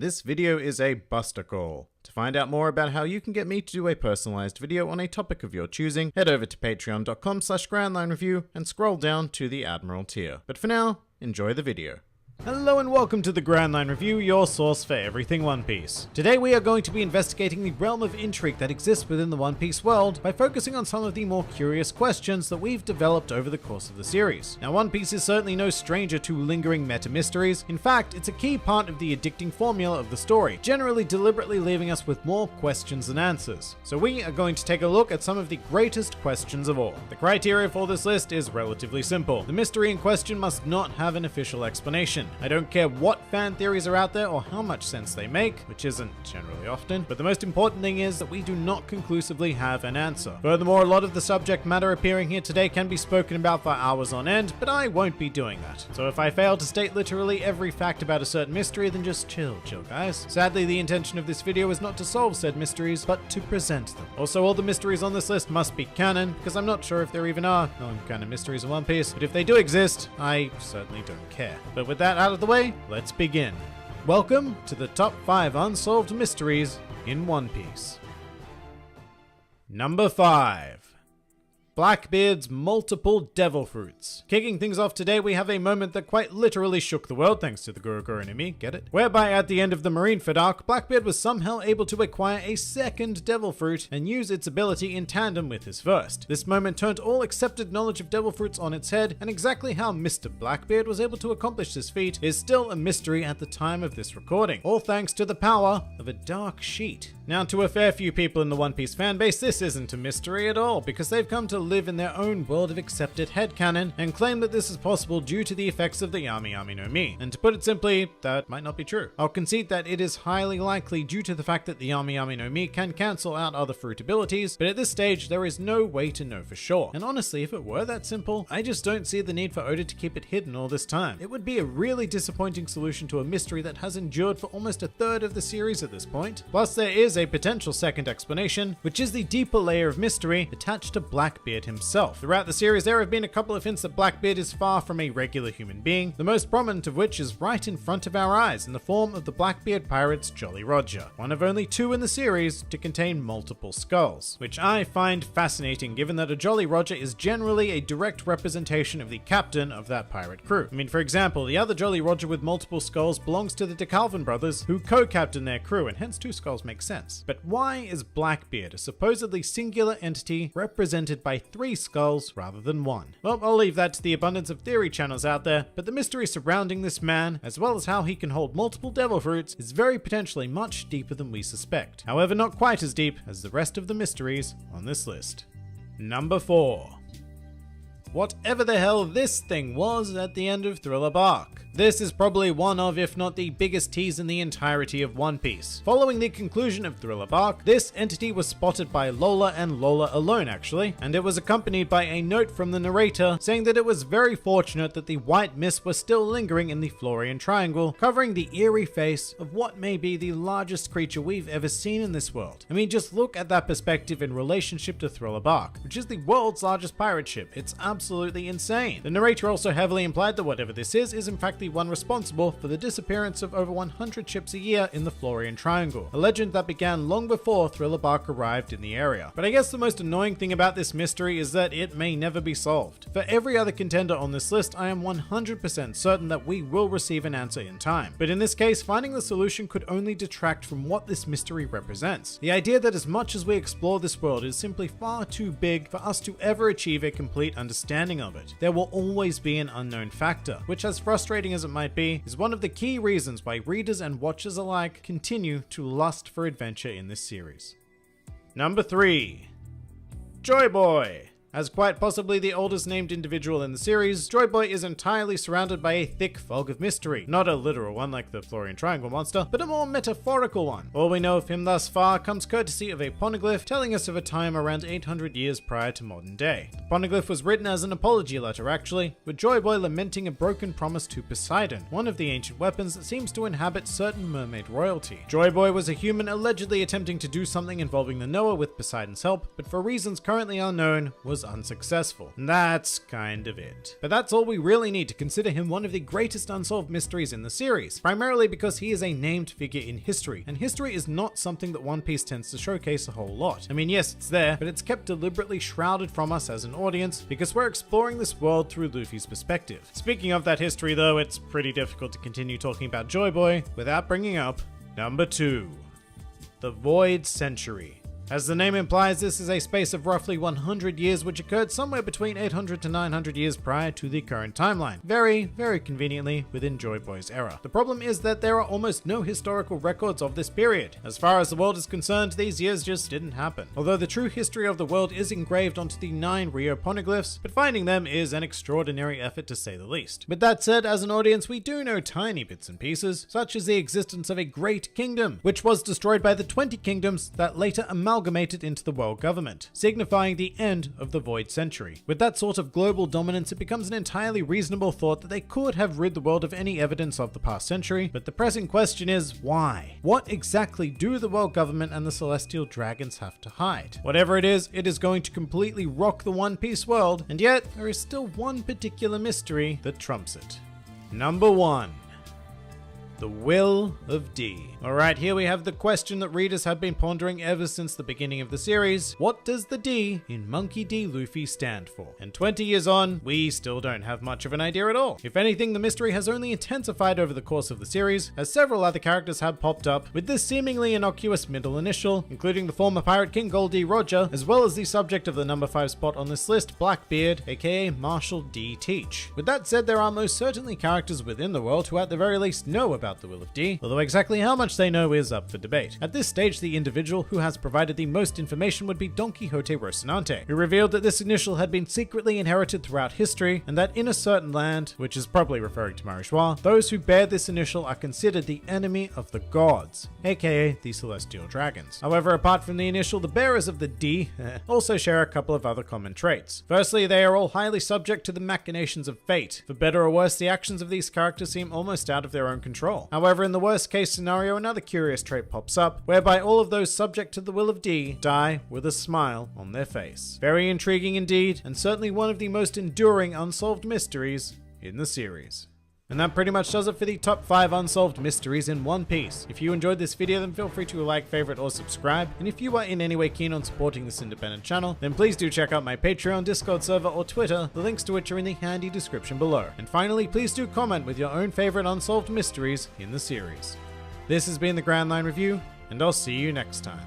This video is a buster call. To find out more about how you can get me to do a personalized video on a topic of your choosing, head over to patreon.com/grandlinereview and scroll down to the Admiral tier. But for now, enjoy the video. Hello and welcome to the Grand Line Review, your source for everything One Piece. Today we are going to be investigating the realm of intrigue that exists within the One Piece world by focusing on some of the more curious questions that we've developed over the course of the series. Now, One Piece is certainly no stranger to lingering meta-mysteries. In fact, it's a key part of the addicting formula of the story, generally deliberately leaving us with more questions than answers. So we are going to take a look at some of the greatest questions of all. The criteria for this list is relatively simple. The mystery in question must not have an official explanation. I don't care what fan theories are out there or how much sense they make, which isn't generally often, but the most important thing is that we do not conclusively have an answer. Furthermore, a lot of the subject matter appearing here today can be spoken about for hours on end, but I won't be doing that. So if I fail to state literally every fact about a certain mystery, then just chill guys. Sadly, the intention of this video is not to solve said mysteries, but to present them. Also, all the mysteries on this list must be canon, because I'm not sure if there even are non-canon mysteries in One Piece, but if they do exist, I certainly don't care. But with that out of the way, let's begin. Welcome to the top 5 unsolved mysteries in One Piece. Number 5. Blackbeard's multiple devil fruits. Kicking things off today, we have a moment that quite literally shook the world thanks to the Guru Enemy, get it? Whereby at the end of the Marineford arc, Blackbeard was somehow able to acquire a second devil fruit and use its ability in tandem with his first. This moment turned all accepted knowledge of devil fruits on its head, and exactly how Mr. Blackbeard was able to accomplish this feat is still a mystery at the time of this recording, all thanks to the power of a dark sheet. Now, to a fair few people in the One Piece fanbase, this isn't a mystery at all, because they've come to live in their own world of accepted headcanon and claim that this is possible due to the effects of the Yami Yami no Mi. And to put it simply, that might not be true. I'll concede that it is highly likely due to the fact that the Yami Yami no Mi can cancel out other fruit abilities, but at this stage there is no way to know for sure. And honestly, if it were that simple, I just don't see the need for Oda to keep it hidden all this time. It would be a really disappointing solution to a mystery that has endured for almost a third of the series at this point. Plus, there is a potential second explanation, which is the deeper layer of mystery attached to Blackbeard himself. Throughout the series, there have been a couple of hints that Blackbeard is far from a regular human being, the most prominent of which is right in front of our eyes in the form of the Blackbeard pirate's Jolly Roger, one of only 2 in the series to contain multiple skulls, which I find fascinating given that a Jolly Roger is generally a direct representation of the captain of that pirate crew. I mean, for example, the other Jolly Roger with multiple skulls belongs to the DeKalvin brothers, who co-captain their crew, and hence 2 skulls make sense. But why is Blackbeard a supposedly singular entity represented by 3 skulls rather than 1? Well, I'll leave that to the abundance of theory channels out there, but the mystery surrounding this man, as well as how he can hold multiple devil fruits, is very potentially much deeper than we suspect. However, not quite as deep as the rest of the mysteries on this list. Number 4. Whatever the hell this thing was at the end of Thriller Bark. This is probably one of, if not the biggest tease in the entirety of One Piece. Following the conclusion of Thriller Bark, this entity was spotted by Lola and Lola alone actually, and it was accompanied by a note from the narrator saying that it was very fortunate that the white mist was still lingering in the Florian Triangle, covering the eerie face of what may be the largest creature we've ever seen in this world. I mean, just look at that perspective in relationship to Thriller Bark, which is the world's largest pirate ship. It's absolutely insane. The narrator also heavily implied that whatever this is in fact the one responsible for the disappearance of over 100 ships a year in the Florian Triangle, a legend that began long before Thriller Bark arrived in the area. But I guess the most annoying thing about this mystery is that it may never be solved. For every other contender on this list, I am 100% certain that we will receive an answer in time. But in this case, finding the solution could only detract from what this mystery represents. The idea that as much as we explore this world, it is simply far too big for us to ever achieve a complete understanding of it. There will always be an unknown factor, which, as frustrating as it might be, is one of the key reasons why readers and watchers alike continue to lust for adventure in this series. Number 3. Joy Boy. As quite possibly the oldest named individual in the series, Joy Boy is entirely surrounded by a thick fog of mystery. Not a literal one like the Florian Triangle monster, but a more metaphorical one. All we know of him thus far comes courtesy of a poneglyph telling us of a time around 800 years prior to modern day. The poneglyph was written as an apology letter actually, with Joy Boy lamenting a broken promise to Poseidon, one of the ancient weapons that seems to inhabit certain mermaid royalty. Joy Boy was a human allegedly attempting to do something involving the Noah with Poseidon's help, but for reasons currently unknown, was was unsuccessful. And that's kind of it. But that's all we really need to consider him one of the greatest unsolved mysteries in the series, primarily because he is a named figure in history, and history is not something that One Piece tends to showcase a whole lot. I mean, yes, it's there, but it's kept deliberately shrouded from us as an audience because we're exploring this world through Luffy's perspective. Speaking of that history though, it's pretty difficult to continue talking about Joy Boy without bringing up number 2, the Void Century. As the name implies, this is a space of roughly 100 years which occurred somewhere between 800 to 900 years prior to the current timeline. Very, very conveniently within Joy Boy's era. The problem is that there are almost no historical records of this period. As far as the world is concerned, these years just didn't happen. Although the true history of the world is engraved onto the 9 Rio poneglyphs, but finding them is an extraordinary effort to say the least. With that said, as an audience, we do know tiny bits and pieces, such as the existence of a great kingdom, which was destroyed by the 20 kingdoms that later amalgamated into the world government, signifying the end of the Void Century. With that sort of global dominance, it becomes an entirely reasonable thought that they could have rid the world of any evidence of the past century, but the pressing question is, why? What exactly do the world government and the celestial dragons have to hide? Whatever it is going to completely rock the One Piece world, and yet there is still one particular mystery that trumps it. Number 1. The Will of D. Alright, here we have the question that readers have been pondering ever since the beginning of the series. What does the D in Monkey D. Luffy stand for? And 20 years on, we still don't have much of an idea at all. If anything, the mystery has only intensified over the course of the series, as several other characters have popped up with this seemingly innocuous middle initial, including the former Pirate King Goldie Roger, as well as the subject of the number 5 spot on this list, Blackbeard, aka Marshall D. Teach. With that said, there are most certainly characters within the world who at the very least know about the Will of D, although exactly how much they know is up for debate. At this stage, the individual who has provided the most information would be Don Quixote Rocinante, who revealed that this initial had been secretly inherited throughout history, and that in a certain land, which is probably referring to Marichois, those who bear this initial are considered the enemy of the gods, aka the celestial dragons. However, apart from the initial, the bearers of the D also share a couple of other common traits. Firstly, they are all highly subject to the machinations of fate. For better or worse, the actions of these characters seem almost out of their own control. However, in the worst case scenario, another curious trait pops up, whereby all of those subject to the will of D die with a smile on their face. Very intriguing indeed, and certainly one of the most enduring unsolved mysteries in the series. And that pretty much does it for the top 5 unsolved mysteries in One Piece. If you enjoyed this video, then feel free to like, favorite, or subscribe. And if you are in any way keen on supporting this independent channel, then please do check out my Patreon, Discord server, or Twitter, the links to which are in the handy description below. And finally, please do comment with your own favorite unsolved mysteries in the series. This has been the Grand Line Review, and I'll see you next time.